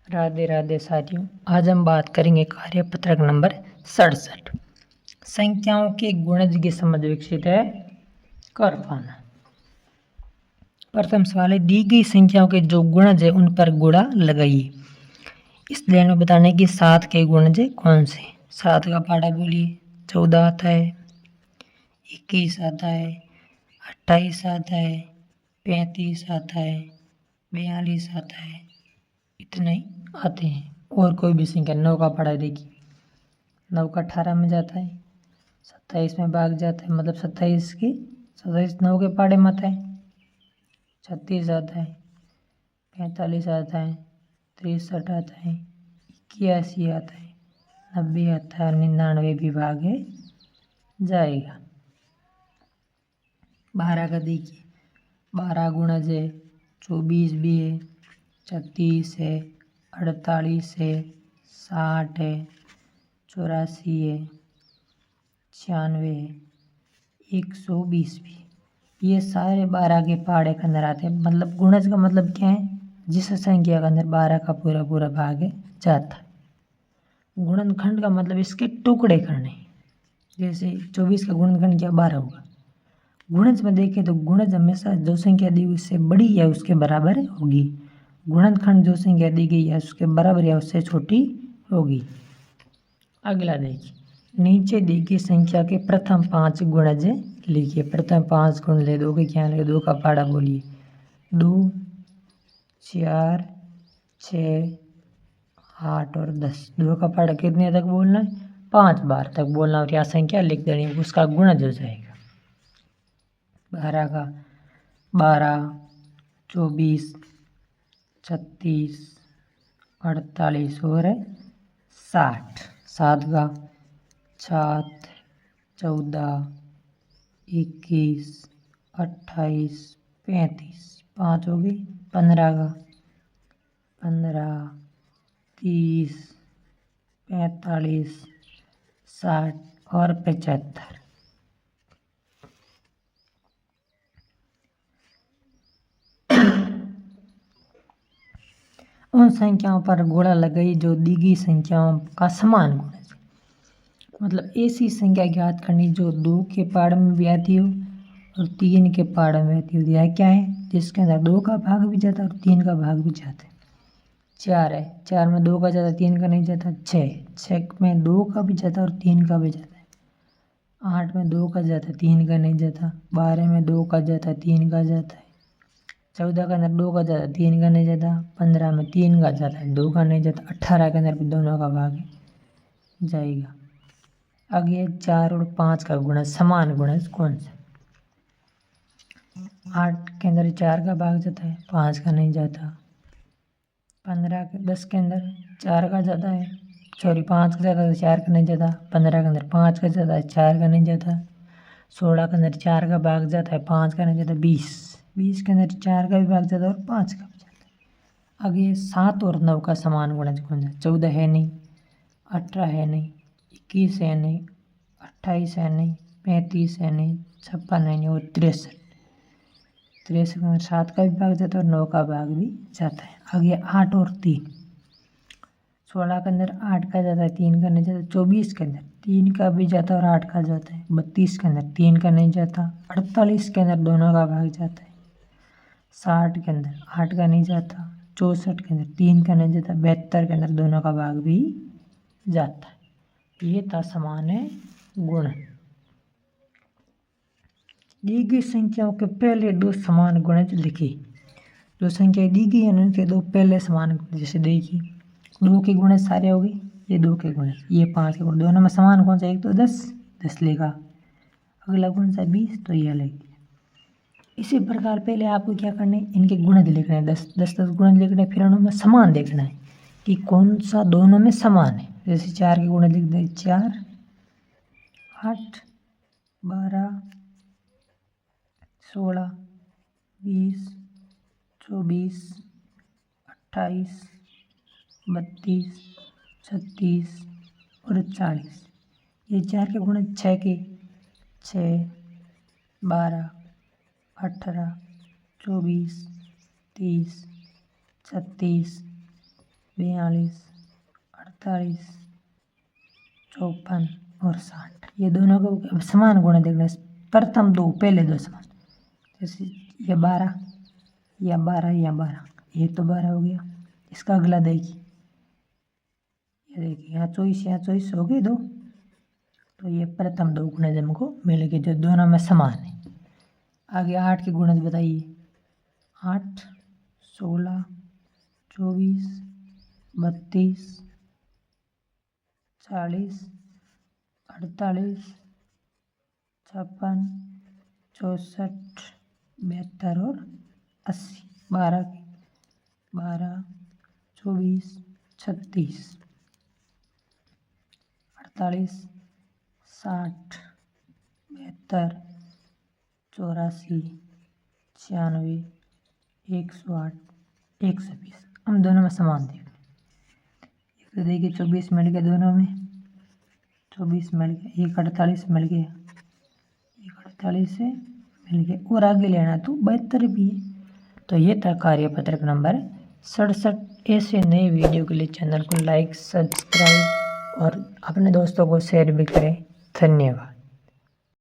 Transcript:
राधे राधे साथियों। आज हम बात करेंगे कार्यपत्रक नंबर 67 संख्याओं के गुणज की समझ विकसित है कर पाना। प्रथम सवाल है, दी गई संख्याओं के जो गुणज है उन पर गुणा लगाइए। इस लाइन में बताने की 7 के गुणज कौन से। 7 का पाड़ा बोलिए। 14 आता है, 21 आता है, 28 आता है, 35 आता है, 42 आता है, इतने ही आते हैं। और कोई भी संख्या 9 का पाड़ा देखिए, 9 का 18 में जाता है, 27 में भाग जाता है, मतलब 27 9 के पाड़े में आता है। 36 आता है, 45 आता है, 63 आता है, 81 आता है, 90 आता है, 99 भी भागे जाएगा। 12 का देखिए, 12 गुणज है, 24 भी है, 36 है, 48 है, 60 है, 84 है, 96 है, 120 भी। ये सारे 12 के पाड़े के अंदर आते हैं। मतलब गुणज का मतलब क्या है, जिस संख्या के अंदर 12 का पूरा पूरा भाग जाता है। गुणनखंड का मतलब इसके टुकड़े करने। जैसे 24 का गुणनखंड क्या 12 होगा। गुणज में देखें तो गुणज हमेशा जो संख्या दी हुई उससे बड़ी या उसके बराबर होगी। गुणनखंड जो संख्या दी गई है उसके बराबर या उससे छोटी होगी। अगला देखिए, नीचे दी गई संख्या के प्रथम 5 गुणज लिखिए। प्रथम 5 गुण ले, 2 के क्या लगे, 2 का पाड़ा बोलिए। 2, 4, 6, 8 और 10। 2 का पाड़ा कितने तक बोलना है, 5 बार तक बोलना और यहाँ संख्या लिख देनी, उसका गुणज हो जाएगा। 12 का 12, 24, 36, 48 और 60। 7 का 7, 14, 21, 28, 35, 5 हो गई। 15 का 15, 30, 45, 60 और 75। उन संख्याओं पर गुणा लगाई जो दी गई संख्याओं का समान गुण है। मतलब ऐसी संख्या ज्ञात करनी जो 2 के पाड़ में भी आती हो और 3 के पाड़ में आती हो। यह क्या है, जिसके अंदर 2 का भाग भी जाता है और 3 का भाग भी जाता है। 4 है, 4 में 2 का जाता, 3 का नहीं जाता। 6 में 2 का भी जाता और 3 का भी जाता है। 8 में 2 का जाता, 3 का नहीं जाता। 12 में 2 का जाता, 3 का जाता है। 14 के अंदर 2 का जाता, 3 का नहीं जाता। 15 में 3 का जाता है, 2 का नहीं जाता। 18 के अंदर भी दोनों का भाग जाएगा। आगे 4 और 5 का गुणज समान गुणज कौन सा। 8 के अंदर 4 का भाग जाता है, 5 का नहीं जाता। 10 के अंदर 4 का जाता है, 5 का जाता है, 4 का नहीं जाता। 15 के अंदर 5 का जाता है, 4 का नहीं जाता। 16 के अंदर 4 का भाग जाता है, 5 का नहीं जाता। 20 के अंदर 4 का भी भाग जाता है और 5 का भी जाता है। आगे 7 और 9 का समान गुणज कौन सा। 14 है नहीं, 18 है नहीं, 21 है नहीं, 28 है नहीं, 35 है नहीं, 56 है नहीं और 63। 63 के अंदर 7 का भी भाग जाता है और 9 का भाग भी जाता है। आगे 8 और 3। 16 के अंदर 8 का जाता है, 3 का नहीं जाता। 24 के अंदर 3 का भी जाता है और 8 का जाता है। 32 के अंदर 3 का नहीं जाता। 48 के अंदर दोनों का भाग जाता है। 60 के अंदर 8 का नहीं जाता। 64 के अंदर 3 का नहीं जाता। 72 के अंदर दोनों का भाग भी जाता है। ये था समान गुण। दी गई संख्याओं के पहले 2 समान गुणज लिखिए। जो संख्या दी गई है उनके 2 पहले समान गुण। जैसे देखिए 2 के गुणज सारे हो गए, ये 2 के गुणज, ये 5 के गुण। दोनों में समान कौन सा, एक तो 10 लेगा, अगला कौन सा 20, तो ये अलग। इसी प्रकार पहले आपको क्या करना है, इनके गुणज लिखना है। 10 गुणज लिखना है, फिर उनमें समान देखना है कि कौन सा दोनों में समान है। जैसे 4 के गुणज लिख दें, 4, 8, 12, 16, 20, 24, 28, 32, 36 और 40। ये 4 के गुणज 6 के, 6, 12, 18, 24, 30, 36, 42, 48, 54 और 60। ये दोनों को अब समान गुण देखना, प्रथम दो, पहले दो समान। जैसे ये 12 या 12 या 12, ये तो 12 हो गया। इसका अगला देखिए, ये देखिए यहाँ 24 हो गए दो, तो ये प्रथम दो गुणज हमको मिल गए जो दोनों में समान है। आगे 8 के गुणज बताइए। 8, 16, 24, 32, 40, 48, 56, 64, 72 और 80। 12 के 12, 24, 36, 48, 60, 72, 84, 96, 108, 120। हम दोनों में समान देख, तो देखिए 24 मिल गया दोनों में, 24 मिल गया, एक 48 मिल गया, एक 48 से मिल गया, और आगे लेना तो 72 भी है। तो ये था कार्यपत्रक नंबर 67। ऐसे नए वीडियो के लिए चैनल को लाइक, सब्सक्राइब और अपने दोस्तों को शेयर भी करें। धन्यवाद।